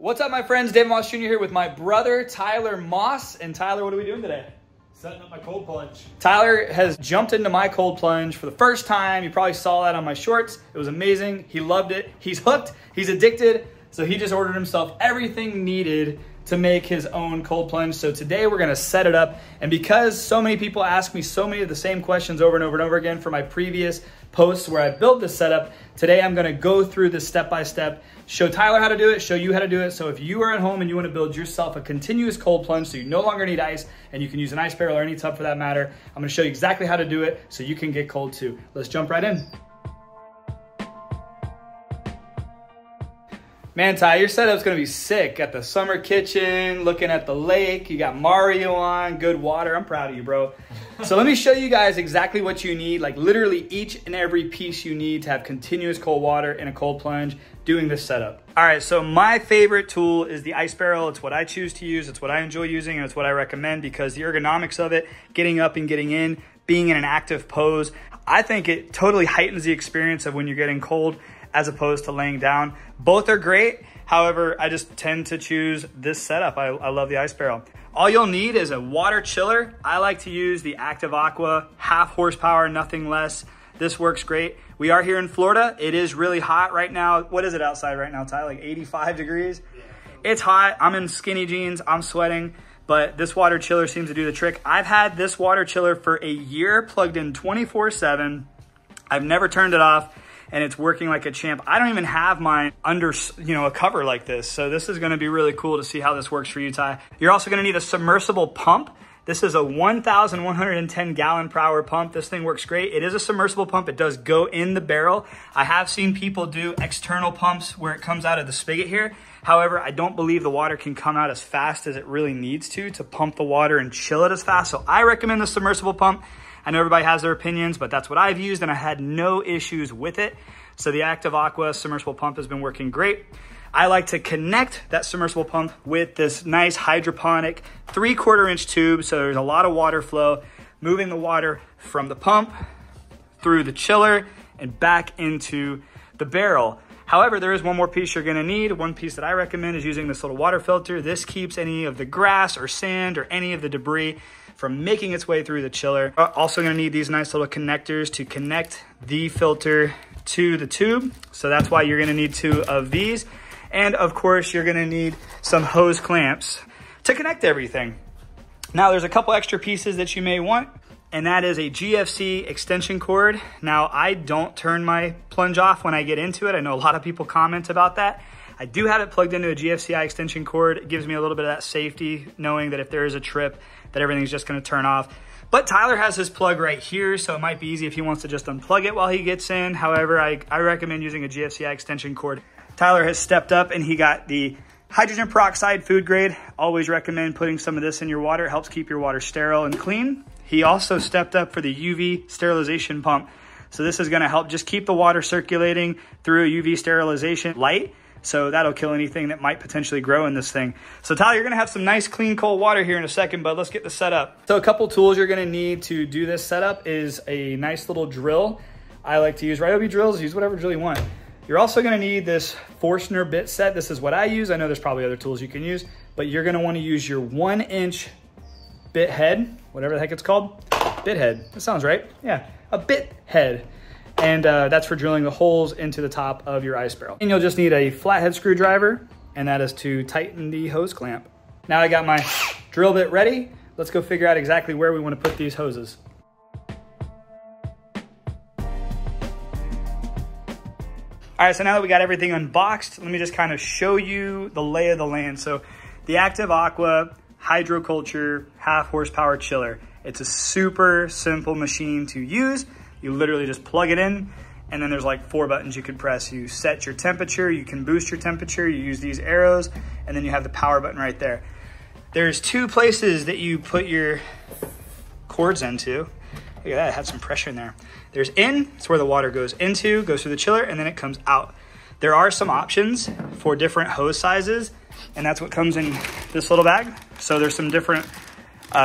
What's up, my friends? David Moss Jr. here with my brother, Tyler Moss. And Tyler, what are we doing today? Setting up my cold plunge. Tyler has jumped into my cold plunge for the first time. You probably saw that on my shorts. It was amazing. He loved it. He's hooked. He's addicted. So he just ordered himself everything needed to make his own cold plunge. So today we're gonna set it up. And because so many people ask me so many of the same questions over and over and over again for my previous posts where I built this setup, today I'm gonna go through this step-by-step, show Tyler how to do it, show you how to do it. So if you are at home and you wanna build yourself a continuous cold plunge so you no longer need ice and you can use an ice barrel or any tub for that matter, I'm gonna show you exactly how to do it so you can get cold too. Let's jump right in. Man, Ty, your setup's gonna be sick. Got the summer kitchen, looking at the lake. You got Mario on, good water. I'm proud of you, bro. So let me show you guys exactly what you need, like literally each and every piece you need to have continuous cold water in a cold plunge doing this setup. All right, so my favorite tool is the ice barrel. It's what I choose to use. It's what I enjoy using, and it's what I recommend because the ergonomics of it, getting up and getting in, being in an active pose, I think it totally heightens the experience of when you're getting cold as opposed to laying down. Both are great. However, I just tend to choose this setup. I love the ice barrel. All you'll need is a water chiller. I like to use the Active Aqua, 1/2 horsepower, nothing less. This works great. We are here in Florida. It is really hot right now. What is it outside right now, Ty? Like 85 degrees? Yeah. It's hot. I'm in skinny jeans. I'm sweating, but this water chiller seems to do the trick. I've had this water chiller for a year, plugged in 24/7. I've never turned it off, and it's working like a champ. I don't even have mine under, a cover like this. So this is gonna be really cool to see how this works for you, Ty. You're also gonna need a submersible pump. This is a 1,110 gallon per hour pump. This thing works great. It is a submersible pump. It does go in the barrel. I have seen people do external pumps where it comes out of the spigot here. However, I don't believe the water can come out as fast as it really needs to pump the water and chill it as fast. So I recommend the submersible pump. I know everybody has their opinions, but that's what I've used and I had no issues with it. So the Active Aqua submersible pump has been working great. I like to connect that submersible pump with this nice hydroponic 3/4 inch tube. So there's a lot of water flow, moving the water from the pump through the chiller and back into the barrel. However, there is one more piece you're gonna need. One piece that I recommend is using this little water filter. This keeps any of the grass or sand or any of the debris from making its way through the chiller. Also gonna need these nice little connectors to connect the filter to the tube. So that's why you're gonna need 2 of these. And of course, you're gonna need some hose clamps to connect everything. Now there's a couple extra pieces that you may want, and that is a GFC extension cord. Now I don't turn my plunge off when I get into it. I know a lot of people comment about that. I do have it plugged into a GFCI extension cord. It gives me a little bit of that safety, knowing that if there is a trip, that everything's just gonna turn off. But Tyler has his plug right here, so it might be easy if he wants to just unplug it while he gets in. However, I recommend using a GFCI extension cord. Tyler has stepped up and he got the hydrogen peroxide food grade. Always recommend putting some of this in your water. It helps keep your water sterile and clean. He also stepped up for the UV sterilization pump. So this is gonna help just keep the water circulating through a UV sterilization light. So that'll kill anything that might potentially grow in this thing. So Tyler, you're gonna have some nice clean cold water here in a second, but let's get this set up. So a couple tools you're gonna need to do this setup is a nice little drill. I like to use Ryobi drills, use whatever drill you want. You're also gonna need this Forstner bit set. This is what I use. I know there's probably other tools you can use, but you're gonna wanna use your 1-inch bit head, whatever the heck it's called. Bit head, that sounds right. Yeah, a bit head. And that's for drilling the holes into the top of your ice barrel. And you'll just need a flathead screwdriver, and that is to tighten the hose clamp. Now I got my drill bit ready. Let's go figure out exactly where we wanna put these hoses. All right, so now that we got everything unboxed, let me just kind of show you the lay of the land. So the Active Aqua Hydroculture 1/2 horsepower chiller. It's a super simple machine to use. You literally just plug it in, and then there's like 4 buttons you could press. You set your temperature, you can boost your temperature, you use these arrows, and then you have the power button right there. There's 2 places that you put your cords into. Look at that, it had some pressure in there. There's in, it's where the water goes into, goes through the chiller, and then it comes out. There are some options for different hose sizes, and that's what comes in this little bag. So there's some different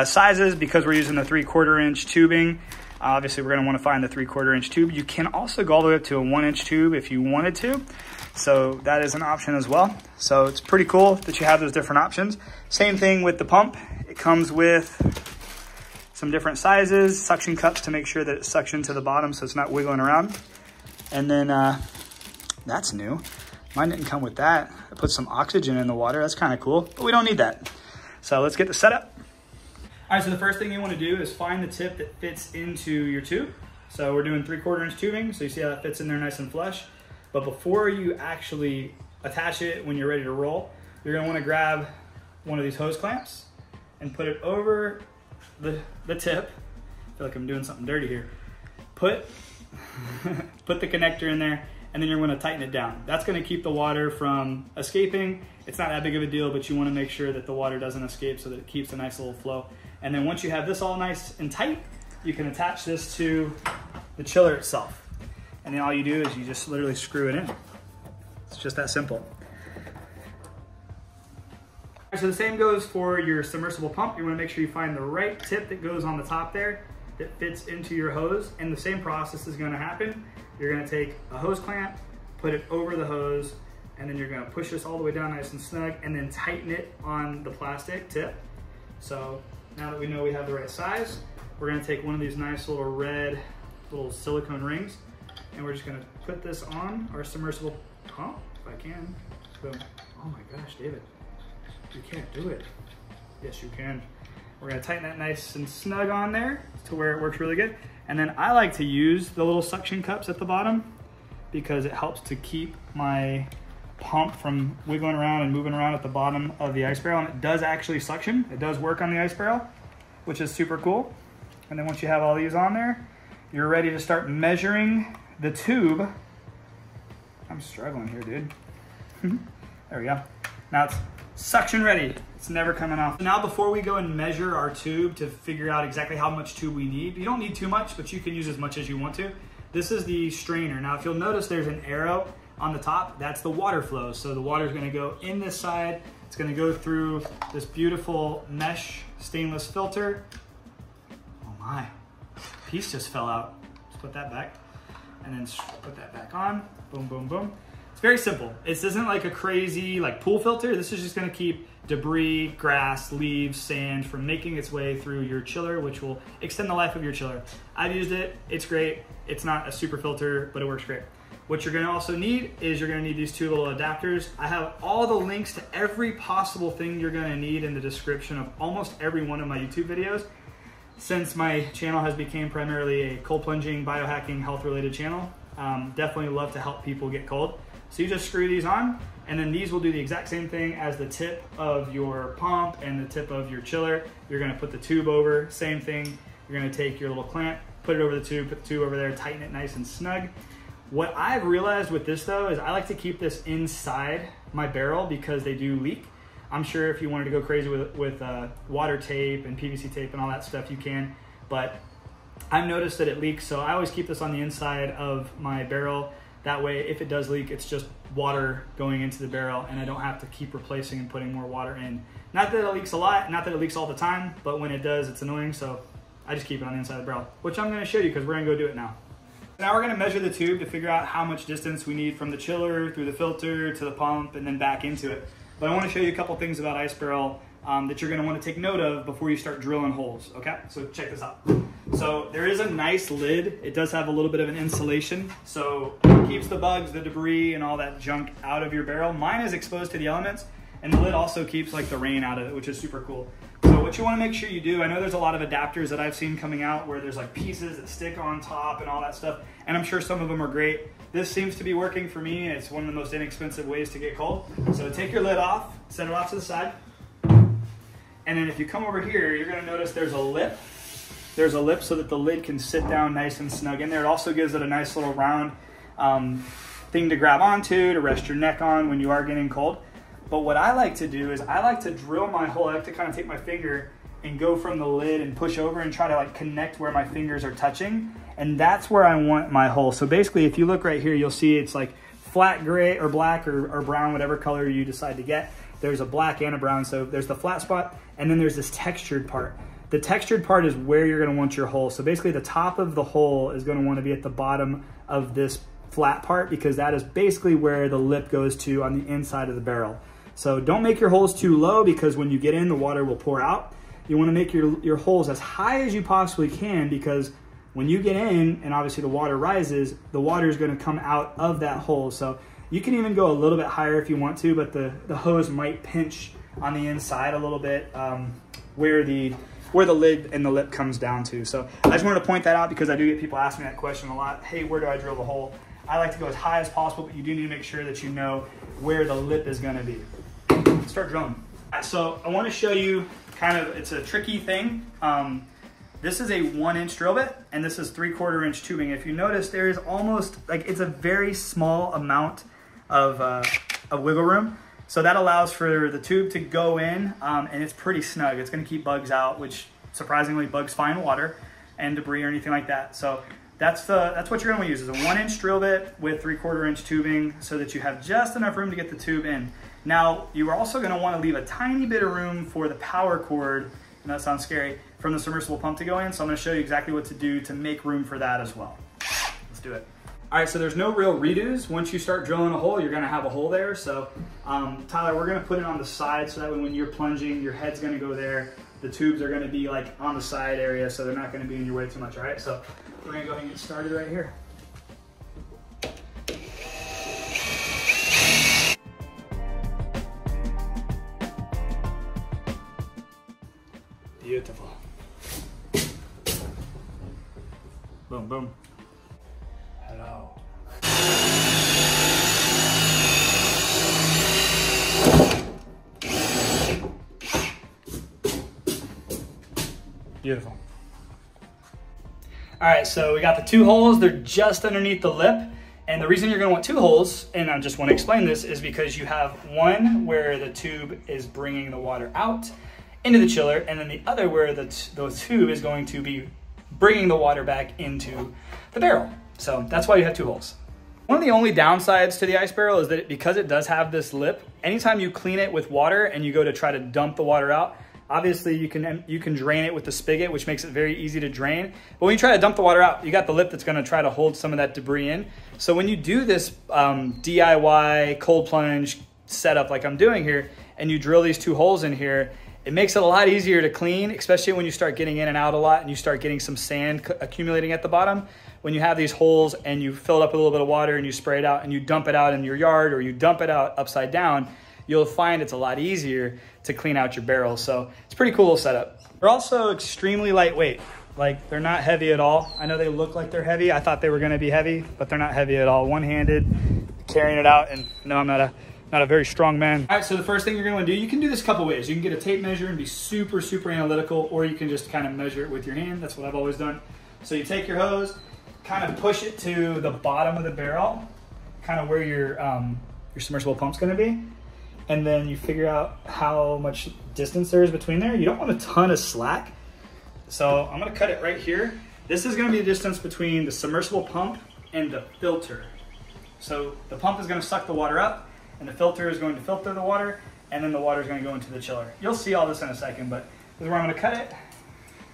sizes because we're using the 3/4 inch tubing. Obviously, we're gonna wanna find the 3/4 inch tube. You can also go all the way up to a 1-inch tube if you wanted to. So that is an option as well. So it's pretty cool that you have those different options. Same thing with the pump. It comes with some different sizes, suction cups to make sure that it's suctioned to the bottom so it's not wiggling around. And then that's new. Mine didn't come with that. I put some oxygen in the water. That's kind of cool, but we don't need that. So let's get the setup. All right, so the first thing you want to do is find the tip that fits into your tube. So we're doing 3/4 inch tubing. So you see how that fits in there nice and flush. But before you actually attach it, when you're ready to roll, you're gonna wanna grab one of these hose clamps and put it over the tip. I feel like I'm doing something dirty here. Put the connector in there, and then you're gonna tighten it down. That's gonna keep the water from escaping. It's not that big of a deal, but you wanna make sure that the water doesn't escape so that it keeps a nice little flow. And then once you have this all nice and tight, you can attach this to the chiller itself. And then all you do is you just literally screw it in. It's just that simple. So the same goes for your submersible pump. You wanna make sure you find the right tip that goes on the top there that fits into your hose. And the same process is gonna happen. You're gonna take a hose clamp, put it over the hose, and then you're gonna push this all the way down nice and snug and then tighten it on the plastic tip. So now that we know we have the right size, we're gonna take one of these nice little red little silicone rings, and we're just gonna put this on our submersible pump, if I can. Boom. Oh my gosh, David, you can't do it. Yes, you can. We're gonna tighten that nice and snug on there to where it works really good. And then I like to use the little suction cups at the bottom because it helps to keep my pump from wiggling around and moving around at the bottom of the ice barrel. And it does actually suction. It does work on the ice barrel, which is super cool. And then once you have all these on there, you're ready to start measuring the tube. I'm struggling here, dude. There we go. Now it's suction ready. It's never coming off. Now before we go and measure our tube to figure out exactly how much tube we need, you don't need too much, but you can use as much as you want to. This is the strainer. Now if you'll notice there's an arrow on the top, that's the water flow. So the water is gonna go in this side. It's gonna go through this beautiful mesh stainless filter. Oh my, piece just fell out. Just put that back and then put that back on. Boom, boom, boom. It's very simple. This isn't like a crazy like pool filter. This is just gonna keep debris, grass, leaves, sand from making its way through your chiller, which will extend the life of your chiller. I've used it, it's great. It's not a super filter, but it works great. What you're gonna also need is you're gonna need these two little adapters. I have all the links to every possible thing you're gonna need in the description of almost every one of my YouTube videos. Since my channel has become primarily a cold plunging, biohacking, health related channel, definitely love to help people get cold. So you just screw these on, and then these will do the exact same thing as the tip of your pump and the tip of your chiller. You're gonna put the tube over, same thing. You're gonna take your little clamp, put it over the tube, put the tube over there, tighten it nice and snug. What I've realized with this though is I like to keep this inside my barrel because they do leak. I'm sure if you wanted to go crazy with water tape and PVC tape and all that stuff, you can, but I've noticed that it leaks, so I always keep this on the inside of my barrel. That way, if it does leak, it's just water going into the barrel and I don't have to keep replacing and putting more water in. Not that it leaks a lot, not that it leaks all the time, but when it does, it's annoying, so I just keep it on the inside of the barrel, which I'm gonna show you because we're gonna go do it now. Now we're gonna measure the tube to figure out how much distance we need from the chiller, through the filter, to the pump, and then back into it. But I wanna show you a couple things about ice barrel that you're gonna wanna take note of before you start drilling holes, okay? So check this out. So there is a nice lid. It does have a little bit of an insulation, so it keeps the bugs, the debris, and all that junk out of your barrel. Mine is exposed to the elements, and the lid also keeps like the rain out of it, which is super cool. So what you wanna make sure you do, I know there's a lot of adapters that I've seen coming out where there's like pieces that stick on top and all that stuff, and I'm sure some of them are great. This seems to be working for me, and it's one of the most inexpensive ways to get cold. So take your lid off, set it off to the side, and then if you come over here, you're gonna notice there's a lip. There's a lip so that the lid can sit down nice and snug in there. It also gives it a nice little round thing to grab onto, to rest your neck on when you are getting cold. But what I like to do is I like to drill my hole. I like to kind of take my finger and go from the lid and push over and try to like connect where my fingers are touching. And that's where I want my hole. So basically, if you look right here, you'll see it's like flat gray or black or brown, whatever color you decide to get. There's a black and a brown. So there's the flat spot, and then there's this textured part. The textured part is where you're gonna want your hole. So basically the top of the hole is gonna wanna be at the bottom of this flat part because that is basically where the lip goes to on the inside of the barrel. So don't make your holes too low because when you get in, the water will pour out. You want to make your holes as high as you possibly can because when you get in and obviously the water rises, the water is going to come out of that hole. So you can even go a little bit higher if you want to, but the hose might pinch on the inside a little bit where the lid and the lip comes down to. So I just wanted to point that out because I do get people asking me that question a lot. Hey, where do I drill the hole? I like to go as high as possible, but you do need to make sure that you know where the lip is going to be. Let's start drilling. So I want to show you kind of, it's a tricky thing. This is a 1-inch drill bit and this is 3/4 inch tubing. If you notice, there is almost like, it's a very small amount of wiggle room. So that allows for the tube to go in and it's pretty snug. It's going to keep bugs out, which surprisingly bugs find water and debris or anything like that. So that's what you're going to use is a 1-inch drill bit with 3/4 inch tubing so that you have just enough room to get the tube in. Now, you are also going to want to leave a tiny bit of room for the power cord, and that sounds scary, from the submersible pump to go in. So I'm going to show you exactly what to do to make room for that as well. Let's do it. All right, so there's no real redos. Once you start drilling a hole, you're going to have a hole there. So Tyler, we're going to put it on the side so that when you're plunging, your head's going to go there. The tubes are going to be like on the side area, so they're not going to be in your way too much. All right, so we're going to go ahead and get started right here. Beautiful. Boom, boom. Hello. Beautiful. All right, so we got the 2 holes. They're just underneath the lip. And the reason you're going to want 2 holes, and I just want to explain this, is because you have one where the tube is bringing the water out into the chiller, and then the other where the tube is going to be bringing the water back into the barrel. So that's why you have 2 holes. One of the only downsides to the ice barrel is that because it does have this lip, anytime you clean it with water and you go to try to dump the water out, obviously you can drain it with the spigot, which makes it very easy to drain. But when you try to dump the water out, you got the lip that's going to try to hold some of that debris in. So when you do this DIY cold plunge setup like I'm doing here, and you drill these 2 holes in here, it makes it a lot easier to clean, especially when you start getting in and out a lot and you start getting some sand accumulating at the bottom. When you have these holes and you fill it up with a little bit of water and you spray it out and you dump it out in your yard or you dump it out upside down, you'll find it's a lot easier to clean out your barrels. So it's a pretty cool little setup. They're also extremely lightweight. Like, they're not heavy at all. I know they look like they're heavy. I thought they were gonna be heavy, but they're not heavy at all. One-handed, carrying it out, and no, I'm not a very strong man. All right, so the first thing you're gonna wanna do, you can do this a couple ways. You can get a tape measure and be super, super analytical, or you can just kind of measure it with your hand. That's what I've always done. So you take your hose, kind of push it to the bottom of the barrel, kind of where your submersible pump's gonna be. And then you figure out how much distance there is between there. You don't want a ton of slack. So I'm gonna cut it right here. This is gonna be the distance between the submersible pump and the filter. So the pump is gonna suck the water up and the filter is going to filter the water, and then the water is gonna go into the chiller. You'll see all this in a second, but this is where I'm gonna cut it.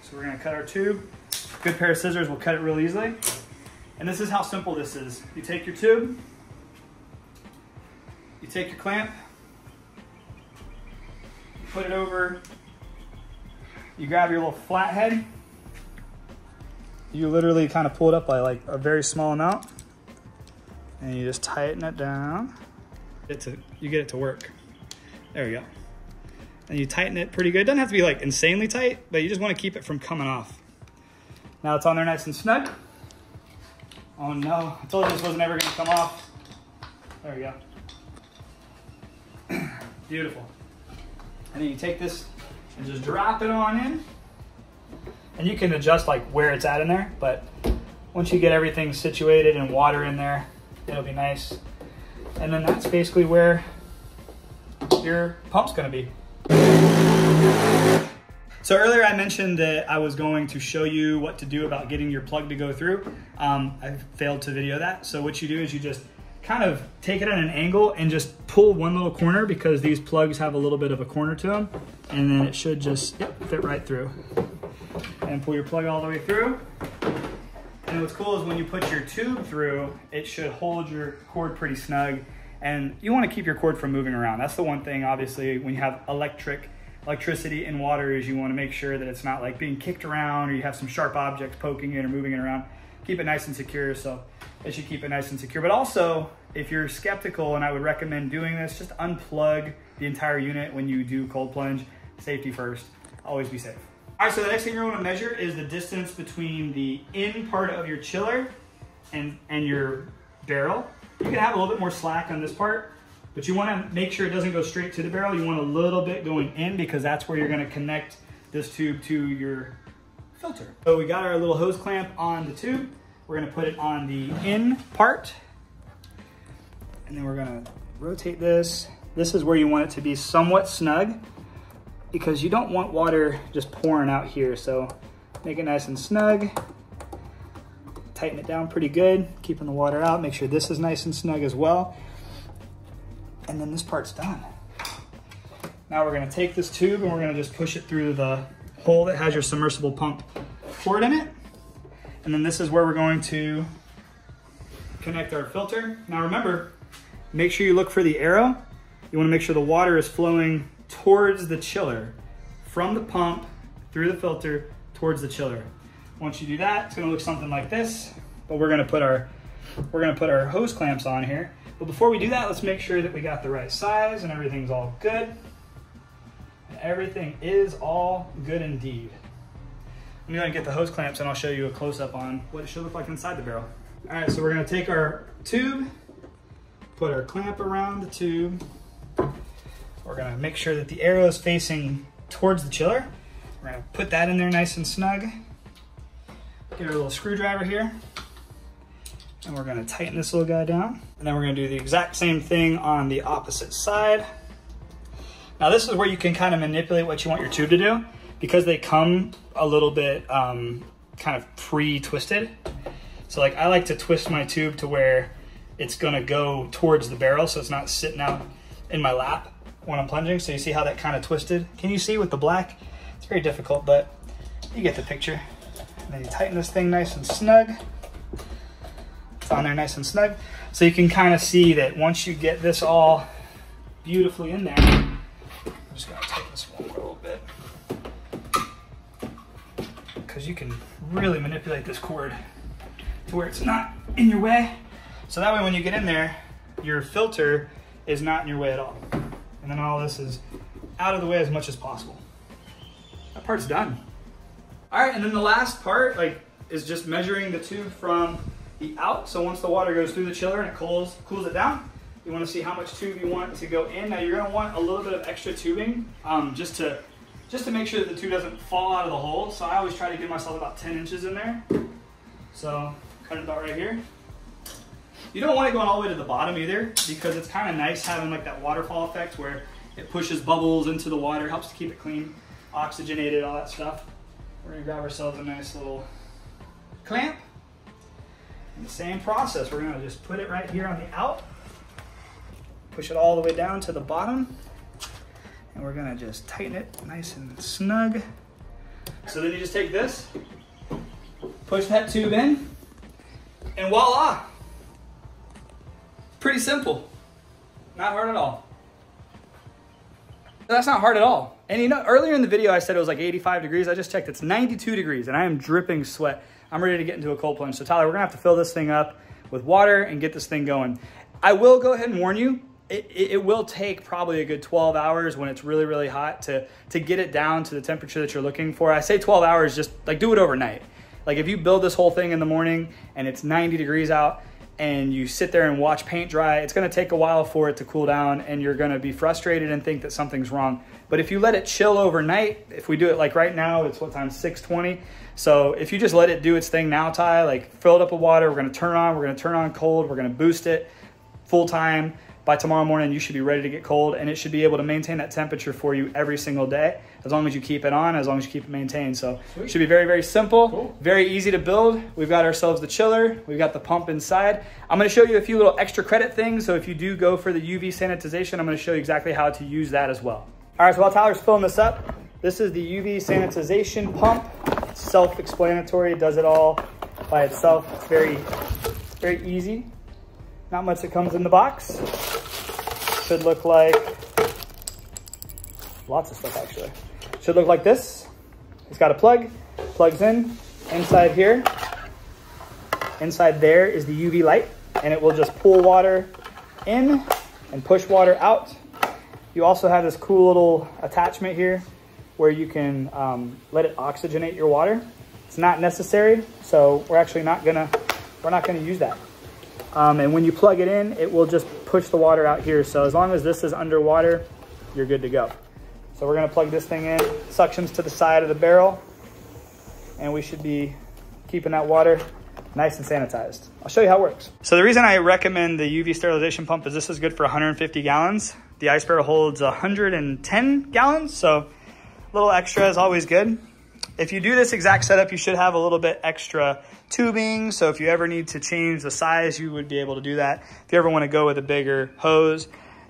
So we're gonna cut our tube. Good pair of scissors will cut it real easily. And this is how simple this is. You take your tube, you take your clamp, you put it over, you grab your little flathead, you literally kind of pull it up by like a very small amount, and you just tighten it down. You get it to work. There we go. And you tighten it pretty good. It doesn't have to be like insanely tight, but you just want to keep it from coming off. Now it's on there nice and snug. Oh no, I told you this wasn't ever gonna come off. There we go. Beautiful. And then you take this and just drop it on in. And you can adjust like where it's at in there, but once you get everything situated and water in there, it'll be nice. And then that's basically where your pump's gonna be. So earlier I mentioned that I was going to show you what to do about getting your plug to go through. I failed to video that. So what you do is you just kind of take it at an angle and just pull one little corner, because these plugs have a little bit of a corner to them, and then it should just fit right through. And pull your plug all the way through. And what's cool is when you put your tube through, it should hold your cord pretty snug. And you want to keep your cord from moving around. That's the one thing, obviously, when you have electricity in water, is you want to make sure that it's not like being kicked around or you have some sharp objects poking it or moving it around. Keep it nice and secure, so it should keep it nice and secure. But also, if you're skeptical, and I would recommend doing this, just unplug the entire unit when you do cold plunge. Safety first, always be safe. All right, so the next thing you're going to measure is the distance between the in part of your chiller and your barrel. You can have a little bit more slack on this part, but you want to make sure it doesn't go straight to the barrel. You want a little bit going in because that's where you're going to connect this tube to your filter. So we got our little hose clamp on the tube. We're going to put it on the in part, and then we're going to rotate this. This is where you want it to be somewhat snug, because you don't want water just pouring out here. So make it nice and snug. Tighten it down pretty good, keeping the water out. Make sure this is nice and snug as well. And then this part's done. Now we're gonna take this tube and we're gonna just push it through the hole that has your submersible pump cord in it. And then this is where we're going to connect our filter. Now remember, make sure you look for the arrow. You wanna make sure the water is flowing towards the chiller, from the pump through the filter towards the chiller. Once you do that, it's gonna look something like this, but we're gonna put our hose clamps on here. But before we do that, let's make sure that we got the right size and everything's all good. And everything is all good indeed. I'm gonna get the hose clamps and I'll show you a close-up on what it should look like inside the barrel. All right, so we're gonna take our tube, put our clamp around the tube. We're gonna make sure that the arrow is facing towards the chiller. We're gonna put that in there nice and snug. Get our little screwdriver here. And we're gonna tighten this little guy down. And then we're gonna do the exact same thing on the opposite side. Now this is where you can kind of manipulate what you want your tube to do, because they come a little bit kind of pre-twisted. So like I like to twist my tube to where it's gonna go towards the barrel, so it's not sitting out in my lap when I'm plunging. So you see how that kind of twisted? Can you see with the black? It's very difficult, but you get the picture. And then you tighten this thing nice and snug. It's on there nice and snug. So you can kind of see that once you get this all beautifully in there, I'm just gonna tighten this one a little bit, because you can really manipulate this cord to where it's not in your way. So that way when you get in there, your filter is not in your way at all. And then all this is out of the way as much as possible. That part's done. All right, and then the last part is just measuring the tube from the out. So once the water goes through the chiller and it cools it down, you want to see how much tube you want to go in. Now you're going to want a little bit of extra tubing just to make sure that the tube doesn't fall out of the hole. So I always try to give myself about 10 inches in there. So cut it about right here. You don't want it going all the way to the bottom either, because it's kind of nice having like that waterfall effect where it pushes bubbles into the water, helps to keep it clean, oxygenated, all that stuff. We're gonna grab ourselves a nice little clamp. And the same process, we're gonna just put it right here on the out, push it all the way down to the bottom, and we're gonna just tighten it nice and snug. So then you just take this, push that tube in, and voila! Pretty simple. Not hard at all. That's not hard at all. And you know, earlier in the video I said it was like 85 degrees. I just checked, it's 92 degrees and I am dripping sweat. I'm ready to get into a cold plunge. So Tyler, we're gonna have to fill this thing up with water and get this thing going. I will go ahead and warn you, it will take probably a good 12 hours when it's really, really hot to get it down to the temperature that you're looking for. I say 12 hours, just like do it overnight. Like if you build this whole thing in the morning and it's 90 degrees out, and you sit there and watch paint dry, it's gonna take a while for it to cool down and you're gonna be frustrated and think that something's wrong. But if you let it chill overnight, if we do it like right now, it's what time, 6:20. So if you just let it do its thing now, Ty, like fill it up with water, we're gonna turn on cold, we're gonna boost it full time. By tomorrow morning, you should be ready to get cold, and it should be able to maintain that temperature for you every single day, as long as you keep it on, as long as you keep it maintained. So it should be very, very simple, cool. Very easy to build. We've got ourselves the chiller, we've got the pump inside. I'm gonna show you a few little extra credit things, so if you do go for the UV sanitization, I'm gonna show you exactly how to use that as well. All right, so while Tyler's filling this up, this is the UV sanitization pump. It's self-explanatory, it does it all by itself. It's very easy. Not much that comes in the box. Should look like, lots of stuff actually. Should look like this. It's got a plug, plugs in. Inside here, inside there is the UV light, and it will just pull water in and push water out. You also have this cool little attachment here where you can let it oxygenate your water. It's not necessary, so we're actually not gonna use that. And when you plug it in, it will just push the water out here. So as long as this is underwater, you're good to go. So we're gonna plug this thing in, suctions to the side of the barrel, and we should be keeping that water nice and sanitized. I'll show you how it works. So the reason I recommend the UV sterilization pump is this is good for 150 gallons. The ice barrel holds 110 gallons, so a little extra is always good. If you do this exact setup, you should have a little bit extra tubing. So if you ever need to change the size, you would be able to do that. If you ever want to go with a bigger hose,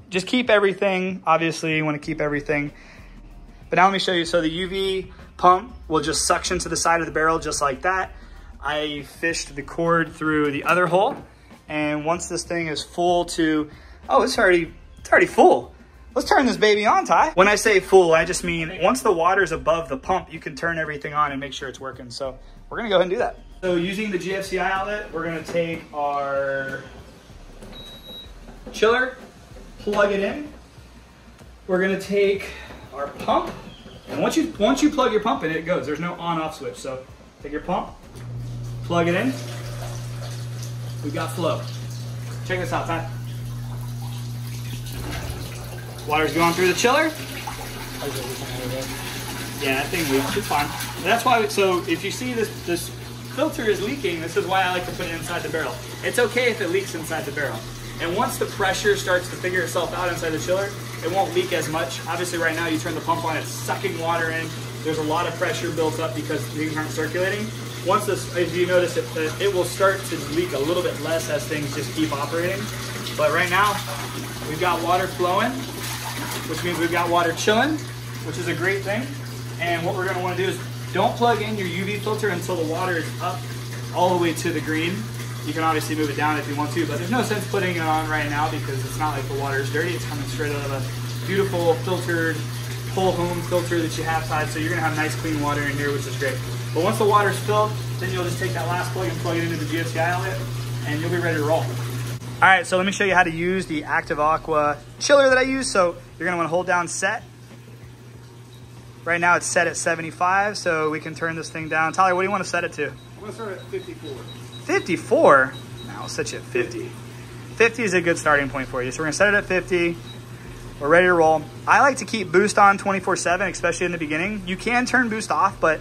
just keep everything. Obviously, you want to keep everything. But now let me show you. So the UV pump will just suction to the side of the barrel just like that. I fished the cord through the other hole, and once this thing is full to, oh, it's already full. Let's turn this baby on, Ty. When I say full, I just mean once the water's above the pump, you can turn everything on and make sure it's working. So we're gonna go ahead and do that. So using the GFCI outlet, we're gonna take our chiller, plug it in. We're gonna take our pump, and once you plug your pump in, it goes. There's no on-off switch. So take your pump, plug it in. We've got flow. Check this out, Ty. Water's going through the chiller. Yeah, that thing leaks. It's fine. That's why. So if you see this filter is leaking, this is why I like to put it inside the barrel. It's okay if it leaks inside the barrel. And once the pressure starts to figure itself out inside the chiller, it won't leak as much. Obviously, right now you turn the pump on, it's sucking water in. There's a lot of pressure built up because things aren't circulating. Once this, if you notice, it will start to leak a little bit less as things just keep operating. But right now, we've got water flowing, which means we've got water chilling, which is a great thing. And what we're gonna wanna do is don't plug in your UV filter until the water is up all the way to the green. You can obviously move it down if you want to, but there's no sense putting it on right now because it's not like the water is dirty. It's coming straight out of a beautiful filtered whole home filter that you have tied. So you're gonna have nice clean water in here, which is great. But once the water's filled, then you'll just take that last plug and plug it into the GFCI outlet and you'll be ready to roll. All right, so let me show you how to use the Active Aqua chiller that I use. So you're gonna wanna hold down set. Right now it's set at 75, so we can turn this thing down. Tyler, what do you wanna set it to? I'm gonna start at 54. 54? Now I'll set you at 50. 50 is a good starting point for you. So we're gonna set it at 50. We're ready to roll. I like to keep boost on 24/7, especially in the beginning. You can turn boost off, but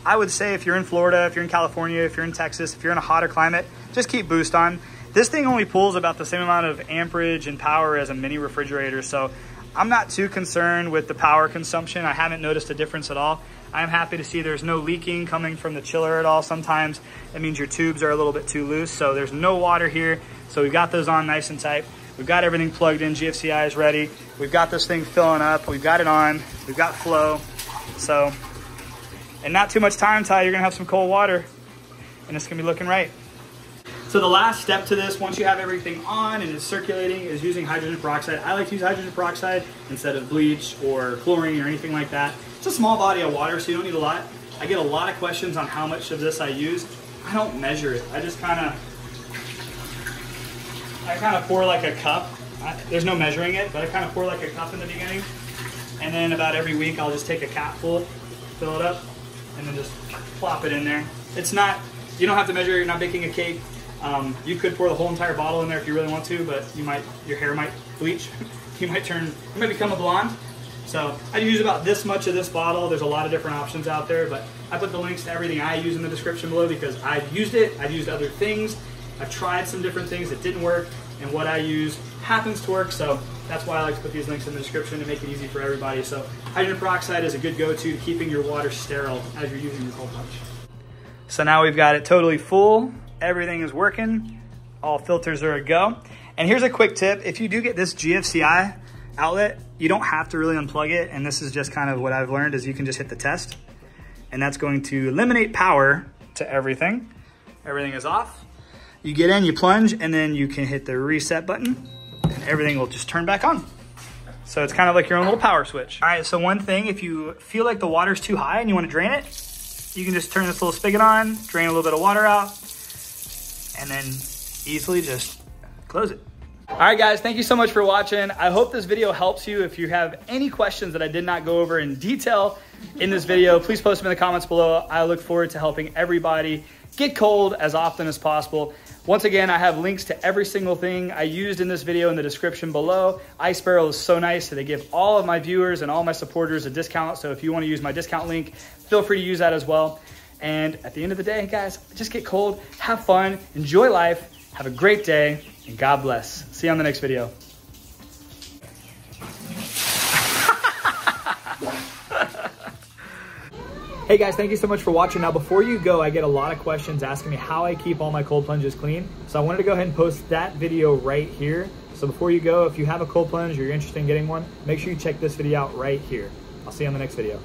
I would say if you're in Florida, if you're in California, if you're in Texas, if you're in a hotter climate, just keep boost on. This thing only pulls about the same amount of amperage and power as a mini refrigerator, so I'm not too concerned with the power consumption. I haven't noticed a difference at all. I'm happy to see there's no leaking coming from the chiller at all. Sometimes it means your tubes are a little bit too loose, so there's no water here. So we've got those on nice and tight. We've got everything plugged in, GFCI is ready. We've got this thing filling up, we've got it on, we've got flow. So, and not too much time, Ty, you're gonna have some cold water and it's gonna be looking right. So the last step to this, once you have everything on and it's circulating, is using hydrogen peroxide. I like to use hydrogen peroxide instead of bleach or chlorine or anything like that. It's a small body of water, so you don't need a lot. I get a lot of questions on how much of this I use. I don't measure it. I just kind of pour like a cup. There's no measuring it, but I kind of pour like a cup in the beginning. And then about every week, I'll just take a cap full, fill it up, and then just plop it in there. It's not, you don't have to measure it, you're not baking a cake. You could pour the whole entire bottle in there if you really want to, but your hair might bleach. You might become a blonde. So I use about this much of this bottle. There's a lot of different options out there, but I put the links to everything I use in the description below because I've used it, I've used other things, I've tried some different things that didn't work, and what I use happens to work, so that's why I like to put these links in the description to make it easy for everybody. So hydrogen peroxide is a good go-to to keeping your water sterile as you're using your cold plunge. So now we've got it totally full. Everything is working. All filters are a go. And here's a quick tip. If you do get this GFCI outlet, you don't have to really unplug it. And this is just kind of what I've learned is you can just hit the test. And that's going to eliminate power to everything. everything is off. You get in, you plunge, and then you can hit the reset button and everything will just turn back on. So it's kind of like your own little power switch. All right, so one thing, if you feel like the water's too high and you want to drain it, you can just turn this little spigot on, drain a little bit of water out, and then easily just close it. All right, guys, thank you so much for watching. I hope this video helps you. If you have any questions that I did not go over in detail in this video, please post them in the comments below. I look forward to helping everybody get cold as often as possible. Once again, I have links to every single thing I used in this video in the description below. Ice Barrel is so nice, so they give all of my viewers and all my supporters a discount. So if you want to use my discount link, feel free to use that as well. And at the end of the day, guys, just get cold, have fun, enjoy life, have a great day, and God bless. See you on the next video. Hey guys, thank you so much for watching. Now before you go, I get a lot of questions asking me how I keep all my cold plunges clean. So I wanted to go ahead and post that video right here. So before you go, if you have a cold plunge or you're interested in getting one, make sure you check this video out right here. I'll see you on the next video.